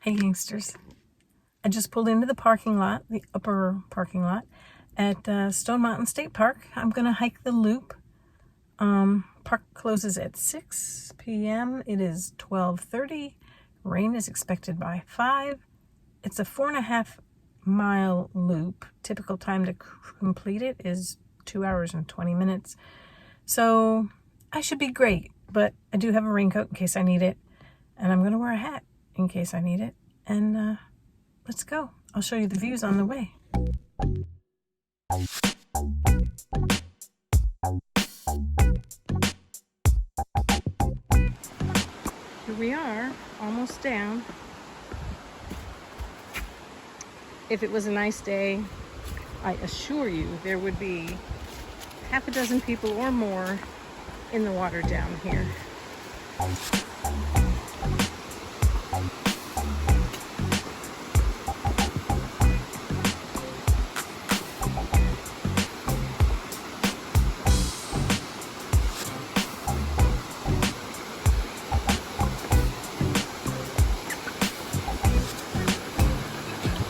Hey gangsters, I just pulled into the parking lot, the upper parking lot at Stone Mountain State Park. I'm gonna hike the loop. Park closes at 6 p.m. It is 12:30. Rain is expected by 5. It's a 4.5-mile loop. Typical time to complete it is 2 hours and 20 minutes. So I should be great, but I do have a raincoat in case I need it, and I'm gonna wear a hat in case I need it. And let's go. I'll show you the views on the way. Here we are, almost down. If it was a nice day, I assure you there would be half a dozen people or more in the water down here.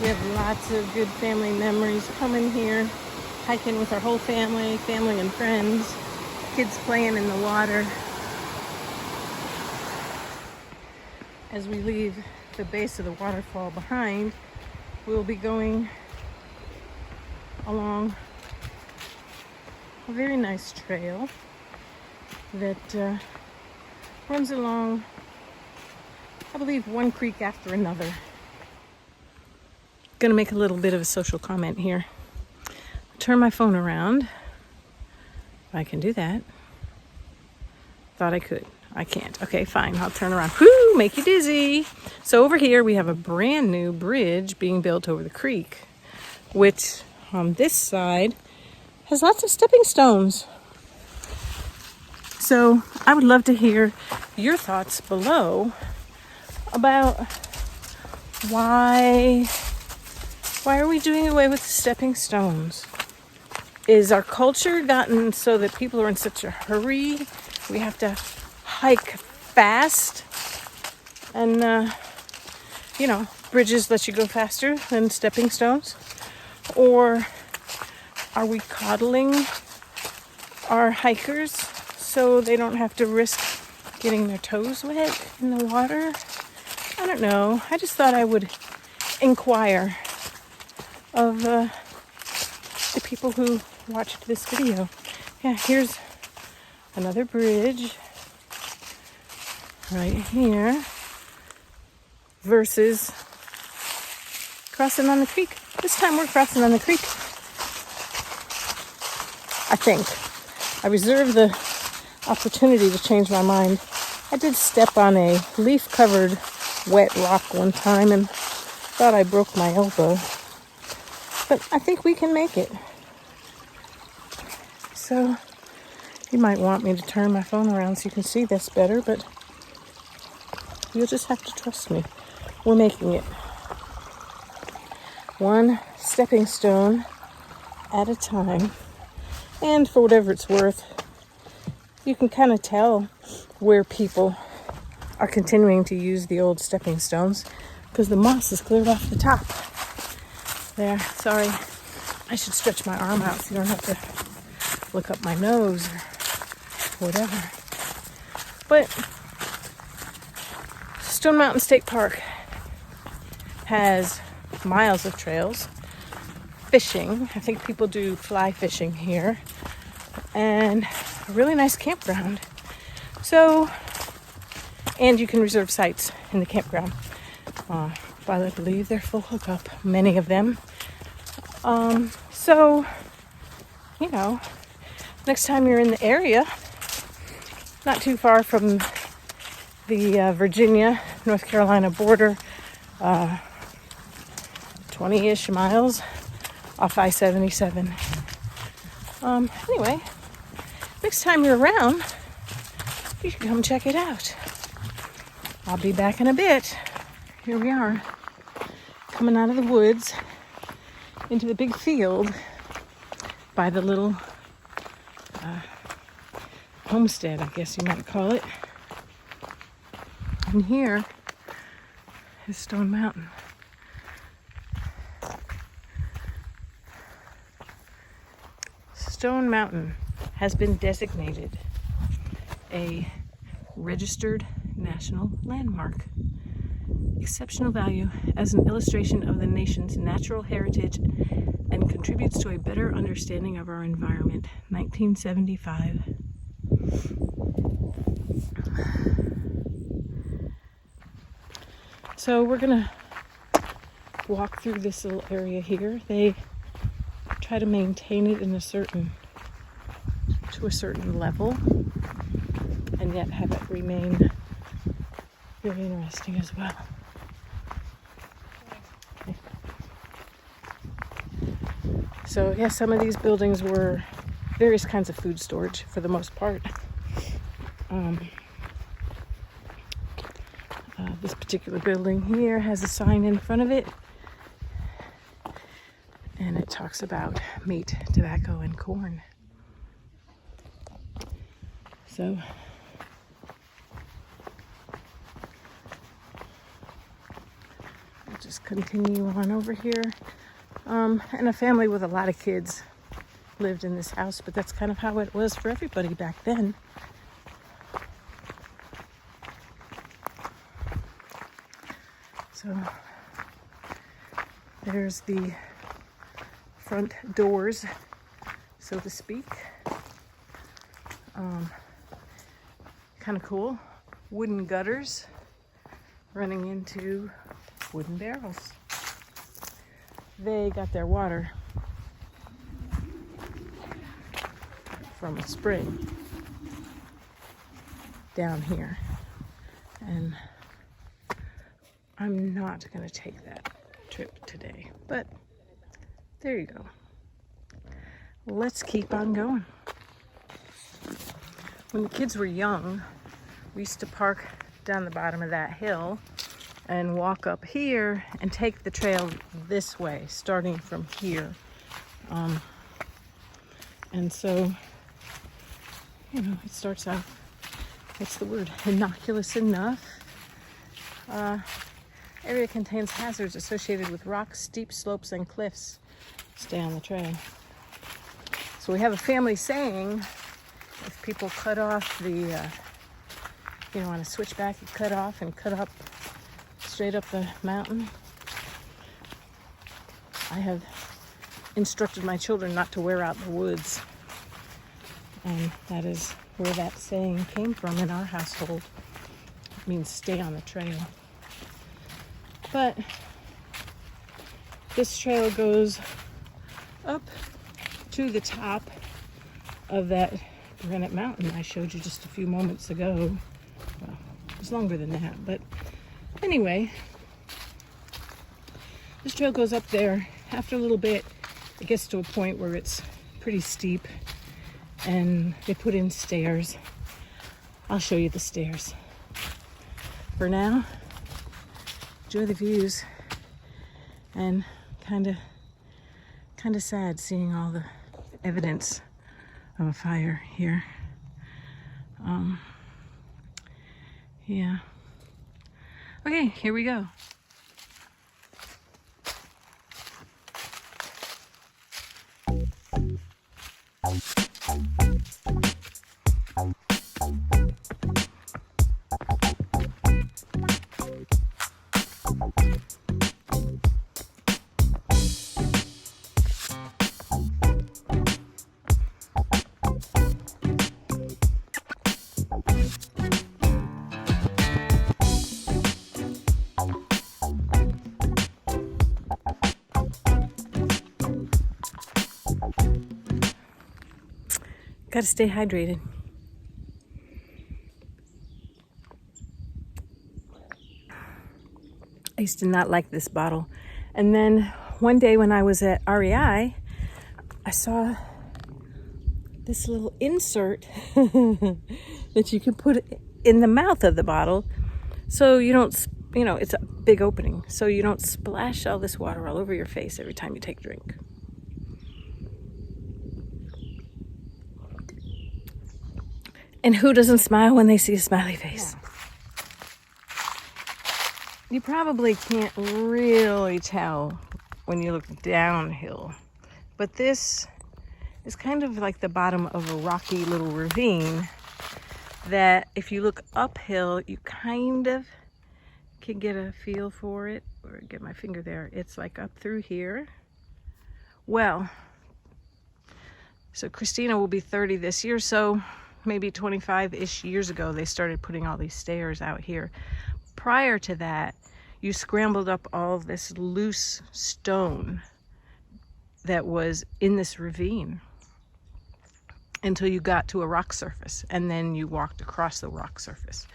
We have lots of good family memories coming here, hiking with our whole family and friends, kids playing in the water. As we leave the base of the waterfall behind, we'll be going along a very nice trail that runs along, I believe, one creek after another. Gonna make a little bit of a social comment here. Turn my phone around. I can do that. Thought I could. I can't. Okay, fine. I'll turn around. Whoo! Make you dizzy. So over here we have a brand new bridge being built over the creek, which on this side has lots of stepping stones. So I would love to hear your thoughts below about why are we doing away with the stepping stones? Is our culture gotten so that people are in such a hurry? We have to hike fast, and bridges let you go faster than stepping stones? Or are we coddling our hikers so they don't have to risk getting their toes wet in the water? I don't know. I just thought I would inquire of the people who watched this video. Yeah, here's another bridge right here versus crossing on the creek. This time we're crossing on the creek, I think. I reserve the opportunity to change my mind. I did step on a leaf-covered wet rock one time and thought I broke my elbow. But I think we can make it. So you might want me to turn my phone around so you can see this better, but you'll just have to trust me. We're making it. One stepping stone at a time. And for whatever it's worth, you can kind of tell where people are continuing to use the old stepping stones because the moss is cleared off the top. There, sorry. I should stretch my arm out so you don't have to look up my nose or whatever. But Stone Mountain State Park has miles of trails. Fishing. I think people do fly fishing here. And a really nice campground. So, and you can reserve sites in the campground. I believe they're full hookup, many of them. So, next time you're in the area, not too far from the Virginia, North Carolina border, 20-ish miles off I-77. Anyway, next time you're around, you should come check it out. I'll be back in a bit. Here we are, coming out of the woods into the big field by the little homestead, I guess you might call it. And here is Stone Mountain. Stone Mountain has been designated a registered national landmark. Exceptional value as an illustration of the nation's natural heritage and contributes to a better understanding of our environment. 1975. So we're gonna walk through this little area here. They try to maintain it in a certain level and yet have it remain very interesting as well. So yeah, some of these buildings were various kinds of food storage for the most part. This particular building here has a sign in front of it, and it talks about meat, tobacco, and corn. So we'll just continue on over here. And a family with a lot of kids lived in this house, but that's kind of how it was for everybody back then. So there's the front doors, so to speak. Kind of cool. Wooden gutters running into wooden barrels. They got their water from a spring down here, and I'm not going to take that trip today, but there you go. Let's keep on going. When the kids were young, we used to park down the bottom of that hill and walk up here and take the trail this way, starting from here. And so, you know, it starts out, what's the word, innocuous enough. Area contains hazards associated with rocks, steep slopes, and cliffs. Stay on the trail. So we have a family saying, if people cut off the, on a switchback, you cut off and cut up straight up the mountain. I have instructed my children not to wear out the woods. And that is where that saying came from in our household. It means stay on the trail. But this trail goes up to the top of that granite mountain I showed you just a few moments ago. Well, it was longer than that, but anyway, this trail goes up there. After a little bit, it gets to a point where it's pretty steep, and they put in stairs. I'll show you the stairs. For now, enjoy the views, and kind of sad seeing all the evidence of a fire here. Yeah. Okay, here we go. Gotta stay hydrated. I used to not like this bottle. And then one day when I was at REI, I saw this little insert that you can put in the mouth of the bottle so you don't, it's a big opening, so you don't splash all this water all over your face every time you take a drink. And who doesn't smile when they see a smiley face? You probably can't really tell when you look downhill, but this is kind of like the bottom of a rocky little ravine that if you look uphill, you kind of can get a feel for it, or get my finger there. It's like up through here. Well, so Christina will be 30 this year, so maybe 25-ish years ago they started putting all these stairs out here. Prior to that, you scrambled up all this loose stone that was in this ravine until you got to a rock surface, and then you walked across the rock surface.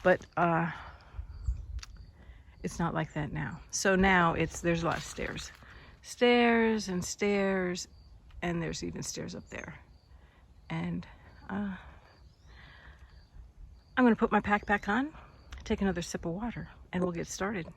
But it's not like that now. So now there's a lot of stairs. Stairs and stairs, and there's even stairs up there. And I'm gonna put my pack back on, take another sip of water, and we'll get started.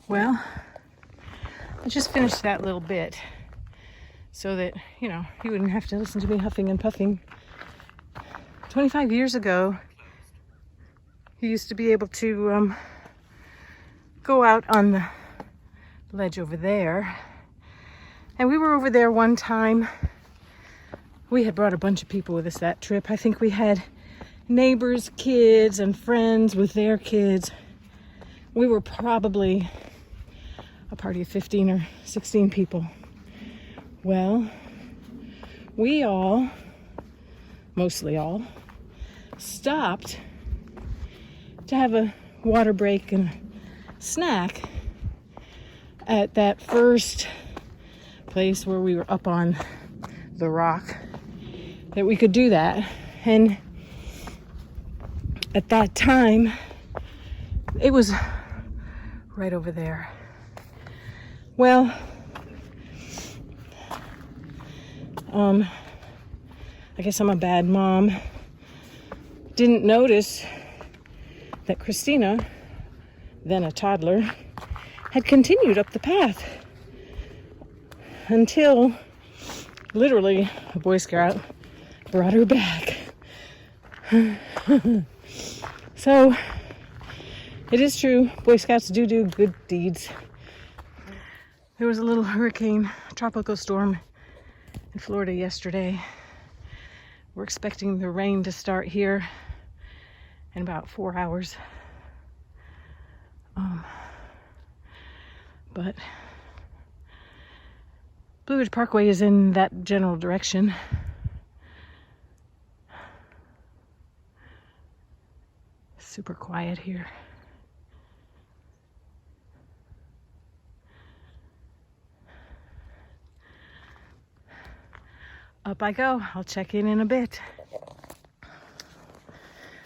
Well, I just finished that little bit so that, you wouldn't have to listen to me huffing and puffing. 25 years ago, you used to be able to go out on the ledge over there. And we were over there one time. We had brought a bunch of people with us that trip. I think we had neighbors' kids and friends with their kids. We were probably a party of 15 or 16 people. Well, we all, mostly all, stopped to have a water break and snack at that first place where we were up on the rock that we could do that. And at that time, it was right over there. Well, I guess I'm a bad mom. Didn't notice that Christina, then a toddler, had continued up the path until literally a Boy Scout brought her back. So it is true, Boy Scouts do good deeds. There was a little hurricane, tropical storm in Florida yesterday. We're expecting the rain to start here in about 4 hours. But Blue Ridge Parkway is in that general direction. Super quiet here. Up I go. I'll check in a bit.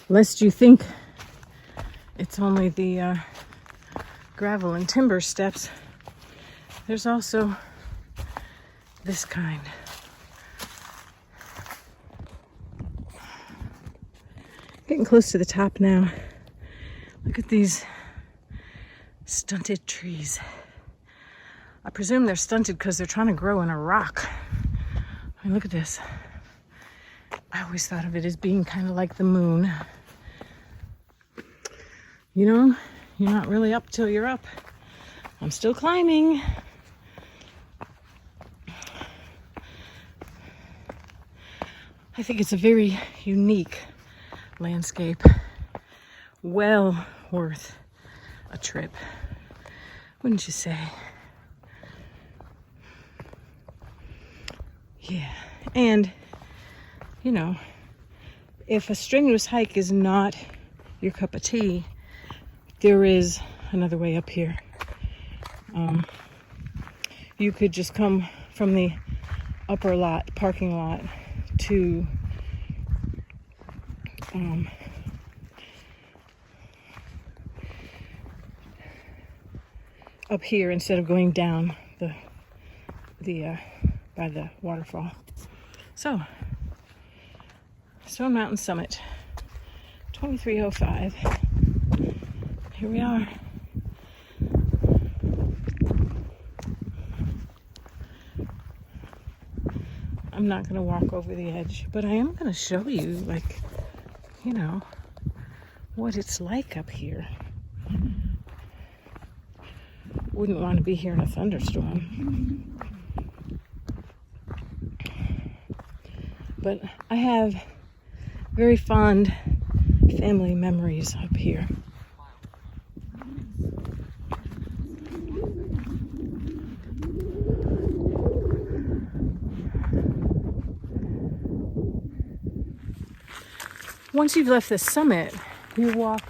Lest you think it's only the gravel and timber steps, there's also this kind. Getting close to the top now. Look at these stunted trees. I presume they're stunted because they're trying to grow in a rock. I mean, look at this. I always thought of it as being kind of like the moon. You're not really up till you're up. I'm still climbing. I think it's a very unique landscape. Well worth a trip, wouldn't you say? Yeah, and if a strenuous hike is not your cup of tea, there is another way up here. You could just come from the upper lot, parking lot, to up here instead of going down the by the waterfall. So, Stone Mountain Summit, 2305. Here we are. I'm not going to walk over the edge, but I am going to show you, like, you know, what it's like up here. Wouldn't want to be here in a thunderstorm. But I have very fond family memories up here. Once you've left the summit, you walk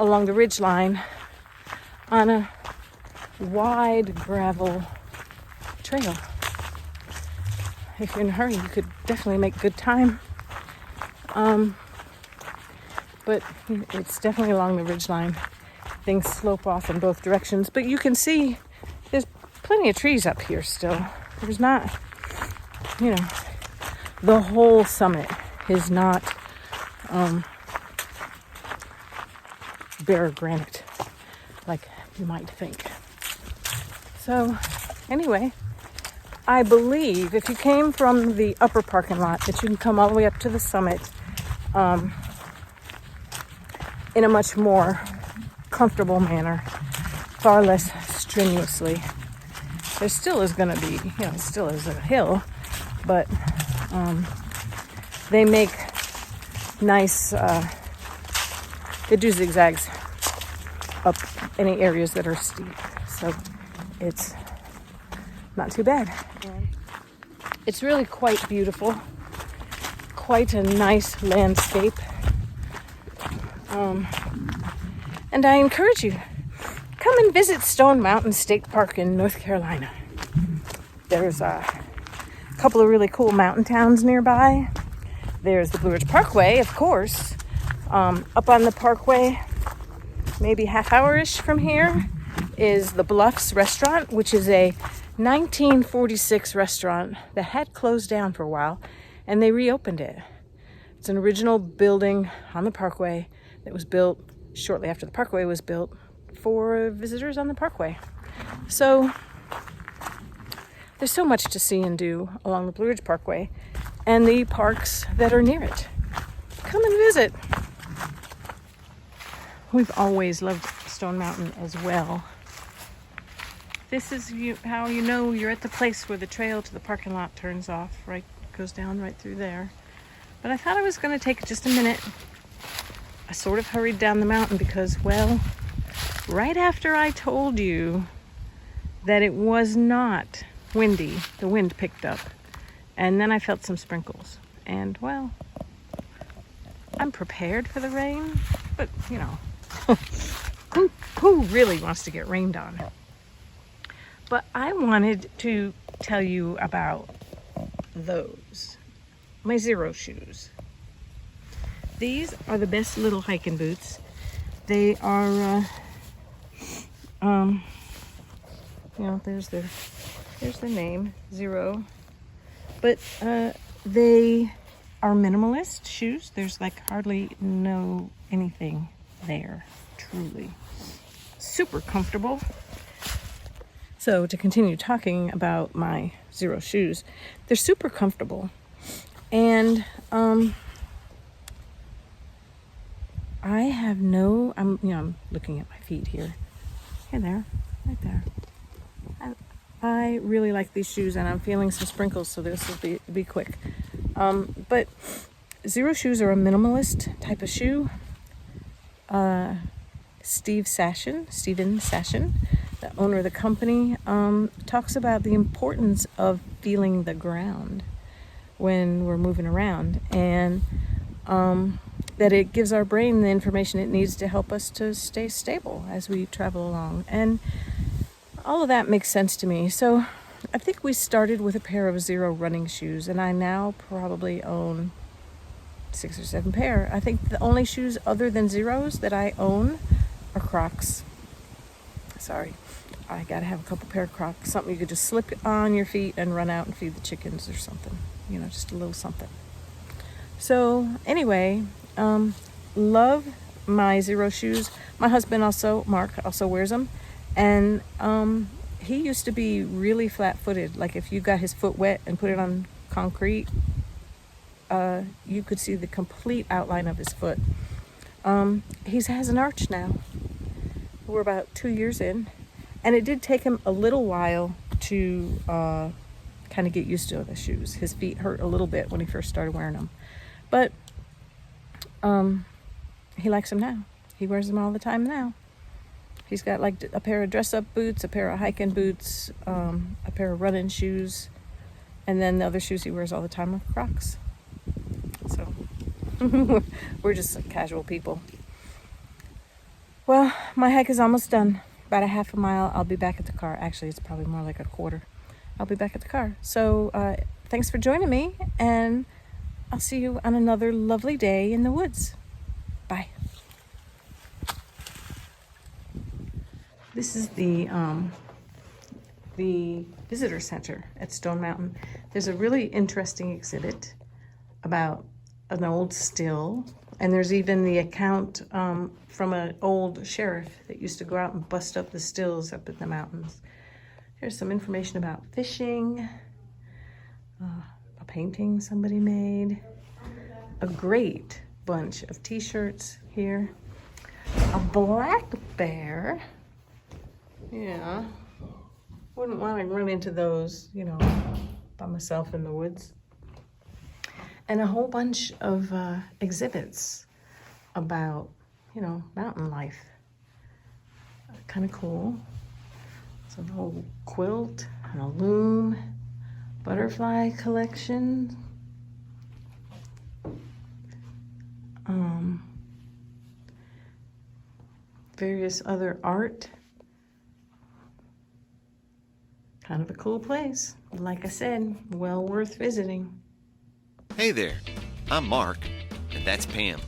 along the ridge line on a wide gravel trail. If you're in a hurry, you could definitely make good time. But it's definitely along the ridge line. Things slope off in both directions, but you can see there's plenty of trees up here still. There's not, you know, the whole summit is not bare granite like you might think. So anyway, I believe if you came from the upper parking lot that you can come all the way up to the summit in a much more comfortable manner, far less strenuously. There still is going to be, you know, it still is a hill, but they make nice, they do zigzags up any areas that are steep, so it's not too bad. It's really quite beautiful, quite a nice landscape, and I encourage you, come and visit Stone Mountain State Park in North Carolina. There's a couple of really cool mountain towns nearby. There's the Blue Ridge Parkway, of course. Up on the parkway, maybe half-hour-ish from here, is the Bluffs Restaurant, which is a 1946 restaurant that had closed down for a while, and they reopened it. It's an original building on the parkway that was built shortly after the parkway was built for visitors on the parkway. So there's so much to see and do along the Blue Ridge Parkway and the parks that are near it. Come and visit. We've always loved Stone Mountain as well. This is how you know you're at the place where the trail to the parking lot turns off, right? Goes down right through there. But I thought I was going to take just a minute. I sort of hurried down the mountain because, well, right after I told you that it was not windy, the wind picked up. And then I felt some sprinkles. And, well, I'm prepared for the rain, but, you know, who really wants to get rained on? But I wanted to tell you about those, my Zero shoes. These are the best little hiking boots. They are, you know, there's their name, Zero. But they are minimalist shoes. There's like hardly no anything there, truly. Super comfortable. So to continue talking about my Zero shoes, they're super comfortable. And I have no, I'm looking at my feet here. Hey there, right there. I really like these shoes, and I'm feeling some sprinkles, so this will be quick. But Zero shoes are a minimalist type of shoe. Steven Sashin, the owner of the company, talks about the importance of feeling the ground when we're moving around, and that it gives our brain the information it needs to help us to stay stable as we travel along. And all of that makes sense to me. So I think we started with a pair of Zero running shoes, and I now probably own 6 or 7 pair. I think the only shoes other than Zeros that I own are Crocs. Sorry, I gotta have a couple pair of Crocs. Something you could just slip on your feet and run out and feed the chickens or something. You know, just a little something. So anyway, love my Zero shoes. My husband also, Mark, also wears them. And he used to be really flat-footed. Like if you got his foot wet and put it on concrete, you could see the complete outline of his foot. He has an arch now. We're about 2 years in. And it did take him a little while to kind of get used to the shoes. His feet hurt a little bit when he first started wearing them. But he likes them now. He wears them all the time now. He's got like a pair of dress-up boots, a pair of hiking boots, a pair of running shoes, and then the other shoes he wears all the time are Crocs. So we're just like casual people. Well, my hike is almost done. About a half a mile, I'll be back at the car. Actually, it's probably more like a quarter. I'll be back at the car. So thanks for joining me, and I'll see you on another lovely day in the woods. Bye. This is the visitor center at Stone Mountain. There's a really interesting exhibit about an old still, and there's even the account from an old sheriff that used to go out and bust up the stills up in the mountains. Here's some information about fishing, a painting somebody made, a great bunch of t-shirts here, a black bear. Yeah, wouldn't want to run into those, you know, by myself in the woods. And a whole bunch of exhibits about, you know, mountain life. Kind of cool. It's an old quilt and a loom, butterfly collection. Various other art. Kind of a cool place. Like I said, well worth visiting. Hey there, I'm Mark, and that's Pam.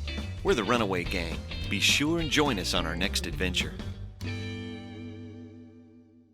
We're the Runaway Gang. Be sure and join us on our next adventure.